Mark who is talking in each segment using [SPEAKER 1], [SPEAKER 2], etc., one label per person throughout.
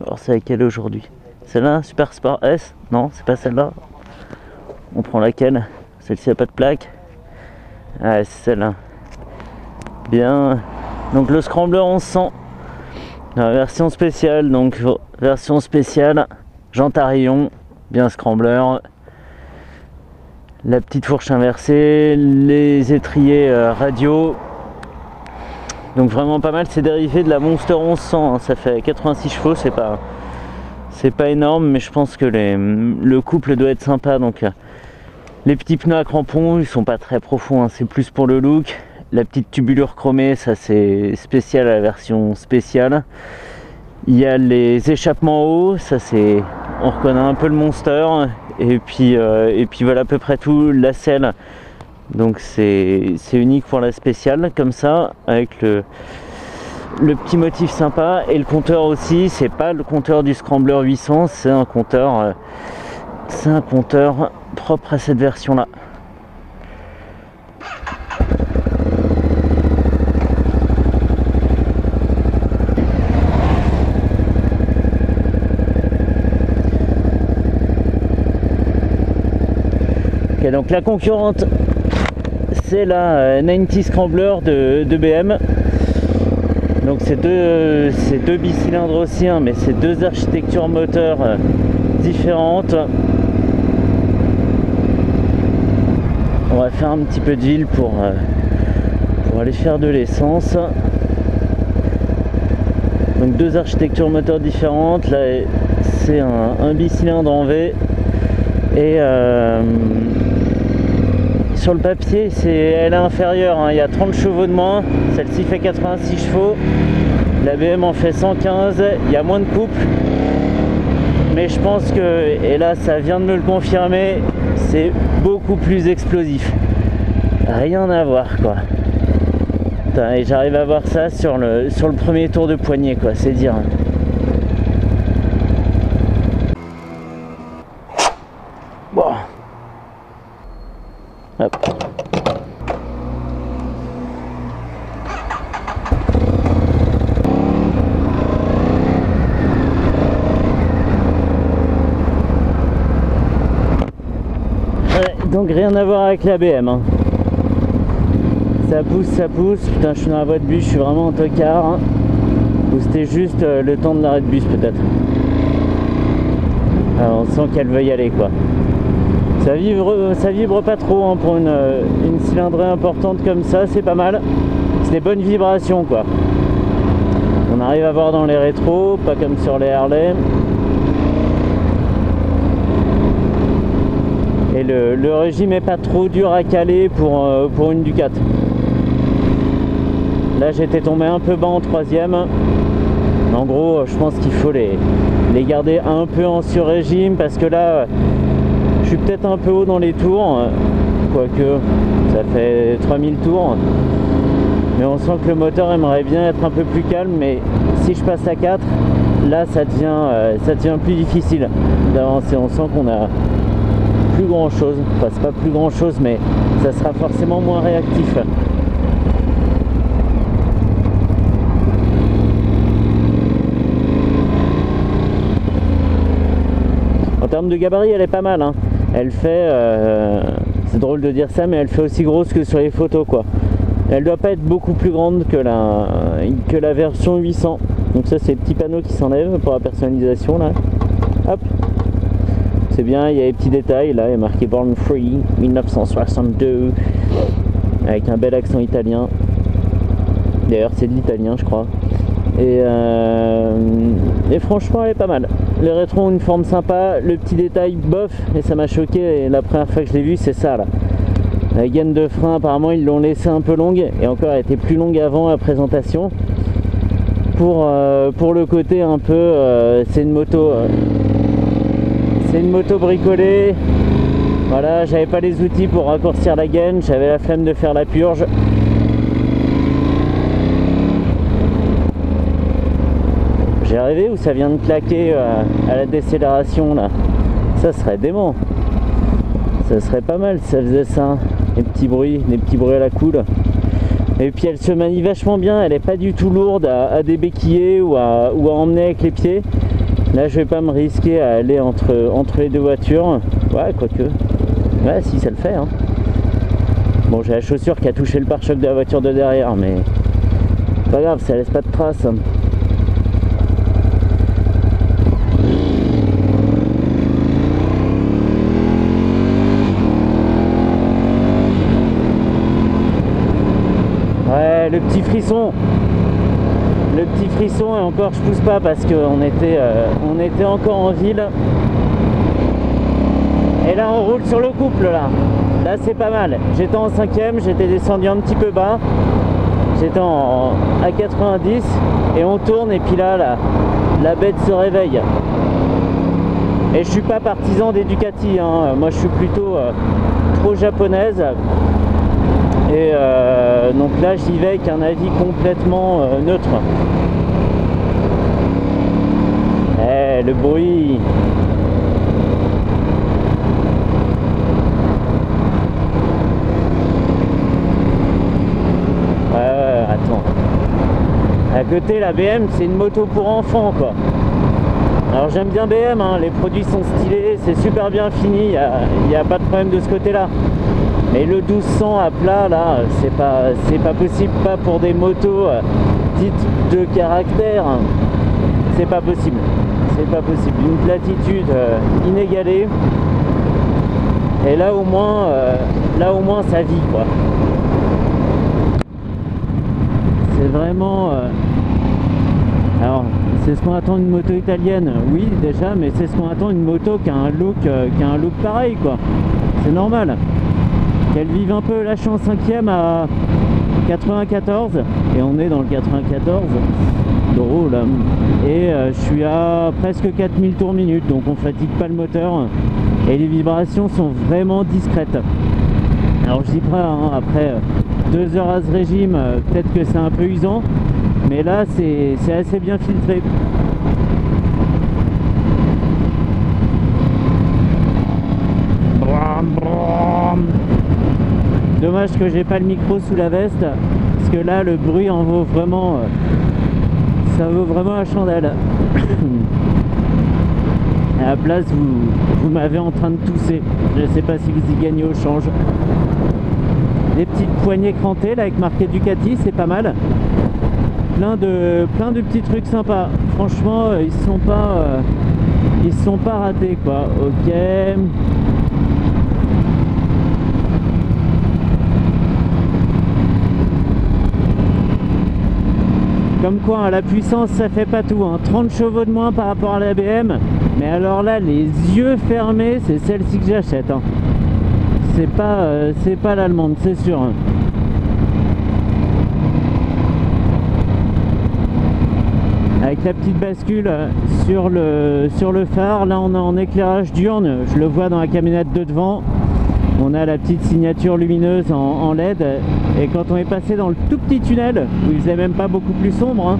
[SPEAKER 1] Alors c'est laquelle aujourd'hui? Celle-là, Super Sport S? Non, c'est pas celle-là. On prend laquelle? Celle-ci a pas de plaque. Ah, c'est celle-là. Bien. Donc le Scrambler 1100. La version spéciale, donc version spéciale. Jante à rayons, bien Scrambler. La petite fourche inversée, les étriers radio. Donc vraiment pas mal, c'est dérivé de la Monster 1100, hein. Ça fait 86 chevaux, c'est pas énorme, mais je pense que le couple doit être sympa. Donc les petits pneus à crampons, ils sont pas très profonds, hein. C'est plus pour le look. La petite tubulure chromée, ça c'est spécial à la version spéciale. Il y a les échappements hauts, ça c'est, on reconnaît un peu le Monster. Et puis voilà à peu près tout. La selle, donc c'est unique pour la spéciale comme ça, avec le petit motif sympa. Et le compteur aussi, c'est pas le compteur du Scrambler 800, c'est un compteur propre à cette version là. Okay, donc la concurrente, c'est la 90 Scrambler de BM. Donc c'est deux bicylindres aussi, hein, mais c'est deux architectures moteurs différentes. On va faire un petit peu de ville pour aller faire de l'essence. Donc deux architectures moteurs différentes. Là c'est un bicylindre en V. Et sur le papier, elle est inférieure, hein. Il y a 30 chevaux de moins. Celle-ci fait 86 chevaux. La BM en fait 115. Il y a moins de couple. Mais je pense que, et là ça vient de me le confirmer, c'est beaucoup plus explosif. Rien à voir quoi. Putain, et j'arrive à voir ça sur le premier tour de poignée quoi, c'est dire. Bon. Hop. Ouais, donc rien à voir avec la BM, hein. Ça pousse. Putain, je suis dans la voie de bus, je suis vraiment en tocard, hein. Ou c'était juste le temps de l'arrêt de bus peut-être. Alors, on sent qu'elle veut y aller quoi. Ça vibre pas trop, hein, pour une cylindrée importante comme ça, c'est pas mal. C'est des bonnes vibrations quoi. On arrive à voir dans les rétros, pas comme sur les Harley. Et le régime est pas trop dur à caler pour une Ducat. Là j'étais tombé un peu bas en troisième. En gros je pense qu'il faut les garder un peu en sur-régime parce que là je suis peut-être un peu haut dans les tours, quoique ça fait 3000 tours. Mais on sent que le moteur aimerait bien être un peu plus calme, mais si je passe à 4, là ça devient plus difficile d'avancer. On sent qu'on a plus grand chose, enfin c'est pas plus grand chose, mais ça sera forcément moins réactif. En termes de gabarit, elle est pas mal, hein. Elle fait, c'est drôle de dire ça, mais elle fait aussi grosse que sur les photos quoi. Elle doit pas être beaucoup plus grande que la version 800. Donc ça c'est le petit panneau qui s'enlève pour la personnalisation là. Hop. C'est bien, il y a les petits détails là, il est marqué Born Free 1962 avec un bel accent italien. D'ailleurs c'est de l'italien je crois. Et franchement elle est pas mal. Les rétros ont une forme sympa, le petit détail bof, et ça m'a choqué, et la première fois que je l'ai vu c'est ça là. La gaine de frein apparemment ils l'ont laissée un peu longue, et encore elle était plus longue avant la présentation. Pour le côté un peu, c'est une moto bricolée. Voilà, j'avais pas les outils pour raccourcir la gaine, j'avais la flemme de faire la purge. J'ai rêvé où ça vient de claquer à la décélération là. Ça serait dément. Ça serait pas mal si ça faisait ça. Les petits bruits à la cool. Et puis elle se manie vachement bien, elle est pas du tout lourde à débéquiller ou à emmener avec les pieds. Là, je vais pas me risquer à aller entre les deux voitures. Ouais, quoique. Ouais, si, ça le fait. Hein. Bon, j'ai la chaussure qui a touché le pare-choc de la voiture de derrière, mais pas grave, ça laisse pas de traces. Ouais, le petit frisson. Le petit frisson, et encore je pousse pas parce qu'on était encore en ville. Et là on roule sur le couple là. Là c'est pas mal. J'étais en 5ème, j'étais descendu un petit peu bas. J'étais à 90 et on tourne et puis là la bête se réveille. Et je suis pas partisan des Ducati, hein. Moi je suis plutôt trop japonaise. Et donc là j'y vais avec un avis complètement neutre. Eh, le bruit. Ouais, attends. À côté la BM c'est une moto pour enfants quoi. Alors j'aime bien BM, hein. Les produits sont stylés, c'est super bien fini, il n'y a pas de problème de ce côté là. Mais le 1200 à plat là, c'est pas possible, pas pour des motos dites de caractère, c'est pas possible, une platitude inégalée. Et là au moins ça vit quoi. C'est vraiment alors c'est ce qu'on attend d'une moto italienne, oui déjà, mais c'est ce qu'on attend d'une moto qui a un look pareil quoi. C'est normal. Qu'elle vive un peu. Là je suis en 5ème à 94 et on est dans le 94 drôle, et je suis à presque 4000 tours minute, donc on fatigue pas le moteur et les vibrations sont vraiment discrètes. Alors je dis pas, hein, après 2 heures à ce régime, peut-être que c'est un peu usant, mais là c'est assez bien filtré. Dommage que j'ai pas le micro sous la veste, parce que là le bruit en vaut vraiment, ça vaut vraiment la chandelle. À la place vous m'avez en train de tousser, je sais pas si vous y gagnez au change. Des petites poignées crantées là avec marqué Ducati, c'est pas mal. Plein de petits trucs sympas. Franchement ils se sont pas ratés quoi. Ok. Comme quoi, hein, la puissance ça fait pas tout, hein. 30 chevaux de moins par rapport à la BM, mais alors là les yeux fermés c'est celle-ci que j'achète, hein. C'est pas l'allemande, c'est sûr, hein. Avec la petite bascule sur le phare, là on est en éclairage diurne, je le vois dans la camionnette de devant. On a la petite signature lumineuse en LED, et quand on est passé dans le tout petit tunnel où il faisait même pas beaucoup plus sombre, hein,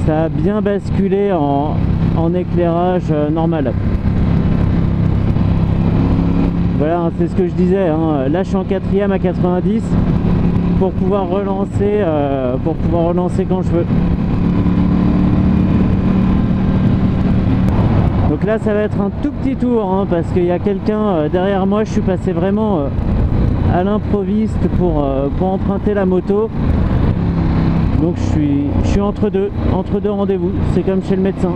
[SPEAKER 1] ça a bien basculé en éclairage normal. Voilà, hein, c'est ce que je disais, hein. Là je suis en 4ème à 90 pour pouvoir relancer quand je veux. Donc là ça va être un tout petit tour, hein, parce qu'il y a quelqu'un derrière moi. Je suis passé vraiment à l'improviste pour emprunter la moto. Donc je suis entre deux rendez-vous, c'est comme chez le médecin.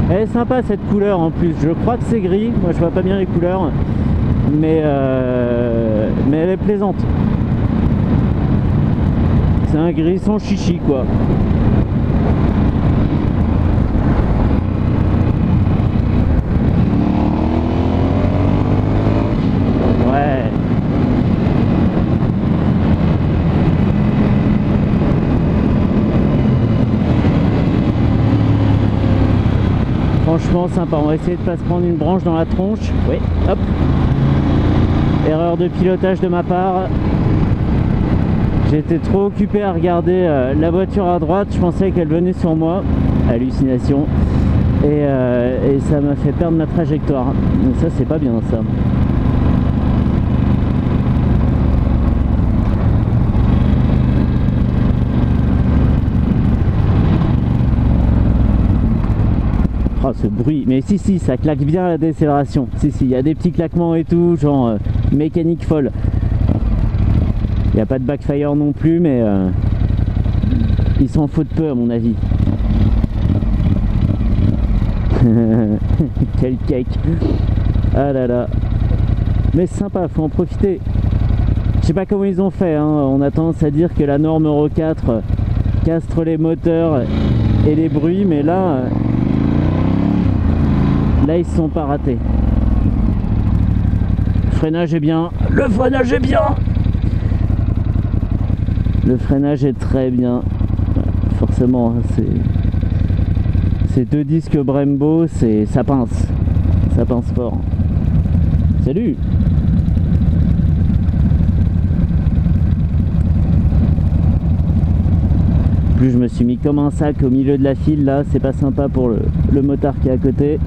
[SPEAKER 1] Elle est sympa cette couleur en plus, je crois que c'est gris, moi je vois pas bien les couleurs, mais elle est plaisante. C'est un gris sans chichi quoi. Ouais. Franchement sympa, on va essayer de pas se prendre une branche dans la tronche. Oui, hop. Erreur de pilotage de ma part. J'étais trop occupé à regarder la voiture à droite, je pensais qu'elle venait sur moi. Hallucination. Et ça m'a fait perdre ma trajectoire. Donc ça c'est pas bien ça. bruit. Mais si, ça claque bien à la décélération. Si, il y a des petits claquements et tout, genre mécanique folle. Il n'y a pas de backfire non plus, mais ils s'en foutent peu à mon avis. Quel cake. Ah là là. Mais c'est sympa, faut en profiter. Je sais pas comment ils ont fait, hein. On a tendance à dire que la norme Euro 4 castre les moteurs et les bruits, mais là ils se sont pas ratés. Le freinage est bien. Le freinage est bien. Le freinage est très bien. Forcément, c'est deux disques Brembo, ça pince fort. Salut. Plus je me suis mis comme un sac au milieu de la file là, c'est pas sympa pour le motard qui est à côté.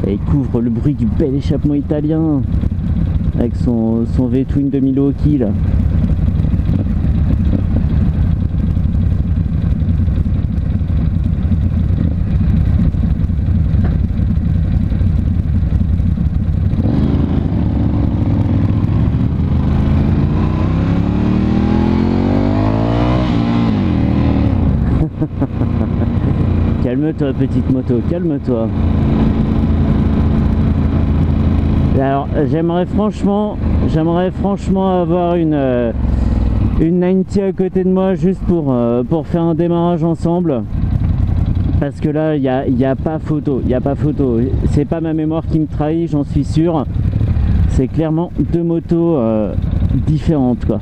[SPEAKER 1] Et il couvre le bruit du bel échappement italien avec son V-Twin de Milwaukee là. Calme-toi petite moto, calme-toi. Alors j'aimerais franchement avoir une 90 à côté de moi juste pour faire un démarrage ensemble. Parce que là il y a pas photo, c'est pas ma mémoire qui me trahit, j'en suis sûr. C'est clairement deux motos différentes quoi.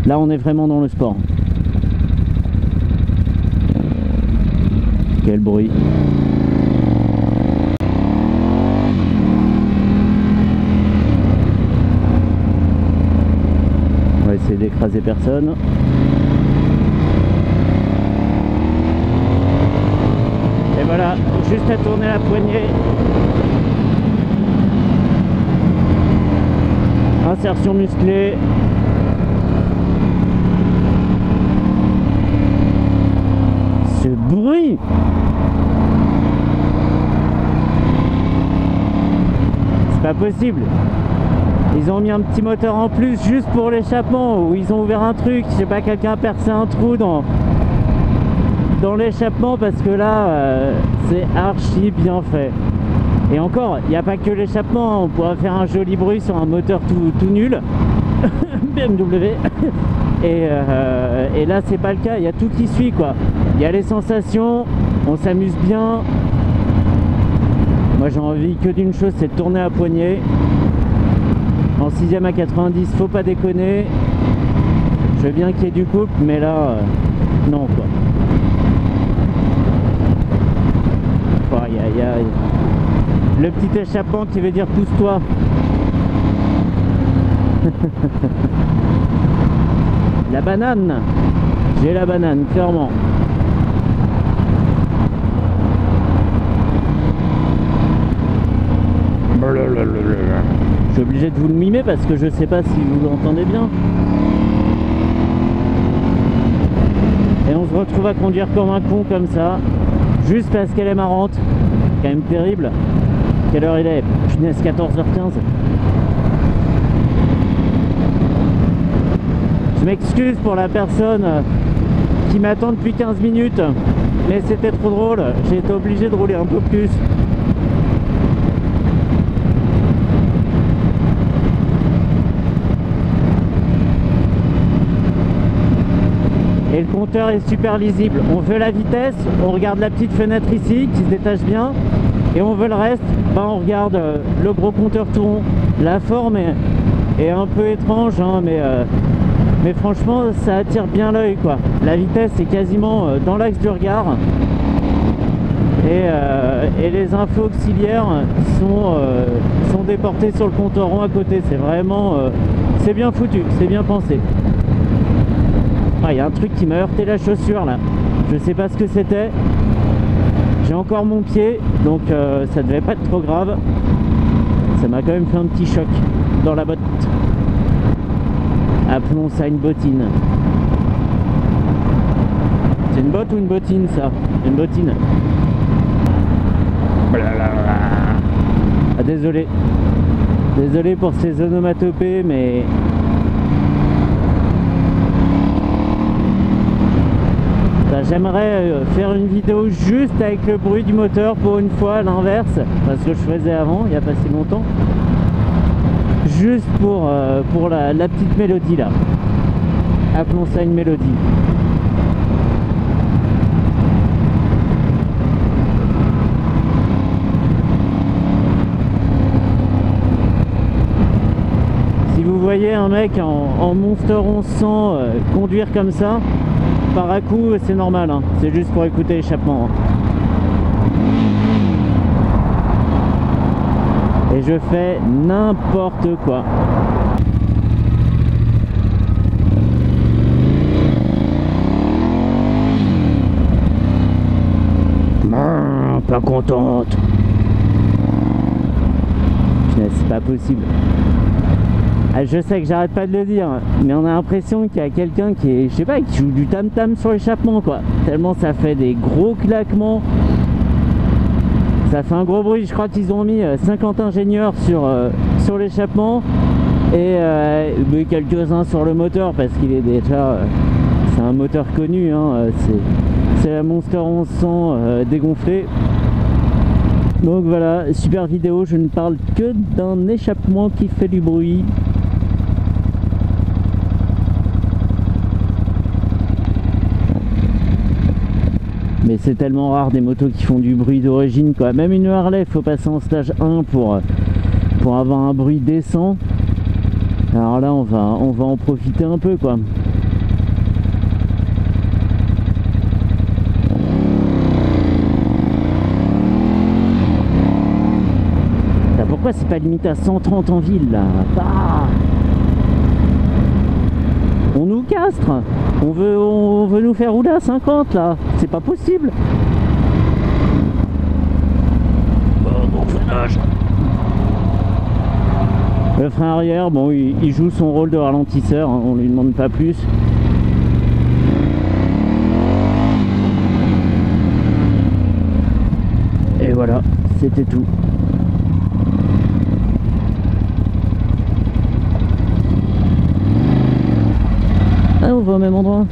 [SPEAKER 1] Là on est vraiment dans le sport. Quel bruit. On va essayer d'écraser personne. Et voilà, juste à tourner la poignée. Insertion musclée. Ce bruit. C'est pas possible. Ils ont mis un petit moteur en plus juste pour l'échappement, ou ils ont ouvert un truc, je sais pas, quelqu'un a percé un trou dans l'échappement, parce que là c'est archi bien fait. Et encore, il n'y a pas que l'échappement, on pourrait faire un joli bruit sur un moteur tout nul. BMW. Et là c'est pas le cas, il y a tout qui suit quoi. Il y a les sensations, on s'amuse bien. Moi j'ai envie que d'une chose, c'est de tourner à poignée. En 6ème à 90, faut pas déconner. Je veux bien qu'il y ait du couple, mais là non quoi. Il y a le petit échappement qui veut dire pousse-toi. La banane, j'ai la banane, clairement. Je suis obligé de vous le mimer parce que je sais pas si vous l'entendez bien. Et on se retrouve à conduire comme un con comme ça, juste parce qu'elle est marrante. Quand même terrible. Quelle heure il est? Punaise, 14h15. Je m'excuse pour la personne qui m'attend depuis 15 minutes, mais c'était trop drôle, j'ai été obligé de rouler un peu plus. Et le compteur est super lisible. On veut la vitesse, on regarde la petite fenêtre ici qui se détache bien, et on veut le reste, on regarde le gros compteur tout rond. La forme est un peu étrange, hein, mais franchement ça attire bien l'œil quoi. La vitesse est quasiment dans l'axe du regard, et les infos auxiliaires sont déportées sur le compteur rond à côté. C'est vraiment c'est bien foutu, c'est bien pensé. Ah, il y a un truc qui m'a heurté la chaussure là, je sais pas ce que c'était. J'ai encore mon pied, donc ça devait pas être trop grave. Ça m'a quand même fait un petit choc dans la botte. Appelons ça une bottine. C'est une botte ou une bottine ça? une bottine. Ah, désolé. Désolé pour ces onomatopées, mais... J'aimerais faire une vidéo juste avec le bruit du moteur pour une fois, à l'inverse, parce que je faisais avant, il n'y a pas si longtemps. Juste pour la petite mélodie là. Appelons ça une mélodie. Si vous voyez un mec en Monster 1100 conduire comme ça, par à coup c'est normal, hein. C'est juste pour écouter l'échappement. Et je fais n'importe quoi. Pas contente. C'est pas possible. Ah, je sais que j'arrête pas de le dire, mais on a l'impression qu'il y a quelqu'un qui est, je sais pas, qui joue du tam-tam sur l'échappement quoi. Tellement ça fait des gros claquements. Ça fait un gros bruit. Je crois qu'ils ont mis 50 ingénieurs sur l'échappement et quelques-uns sur le moteur parce qu'il est déjà... c'est un moteur connu, hein, c'est la Monster 1100 dégonflée. Donc voilà, super vidéo, je ne parle que d'un échappement qui fait du bruit. Mais c'est tellement rare des motos qui font du bruit d'origine quoi. Même une Harley, faut passer en stage 1 pour avoir un bruit décent. Alors là on va en profiter un peu quoi. Pourquoi c'est pas limité à 130 en ville là? Ah, on nous castre. On veut nous faire rouler à 50 là. C'est pas possible. Bon freinage. Le frein arrière, bon, il joue son rôle de ralentisseur, hein, on lui demande pas plus. Et voilà, c'était tout. Ah, on va au même endroit.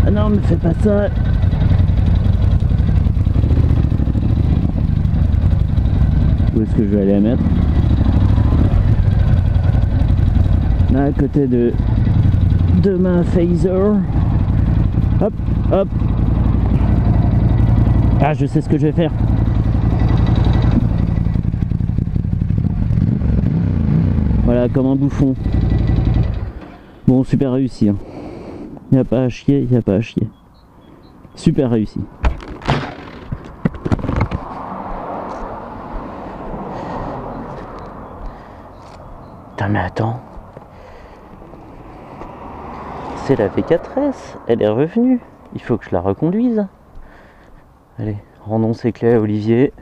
[SPEAKER 1] Ah non, mais fais pas ça. Où est-ce que je vais aller la mettre? Là, à côté de ma phaser. Hop, hop. Ah, je sais ce que je vais faire. Voilà, comme un bouffon. Bon, super réussi. Hein. Y a pas à chier, y a pas à chier. Super réussi. Putain, mais attends. C'est la V4S, elle est revenue. Il faut que je la reconduise. Allez, rendons ses clés à Olivier.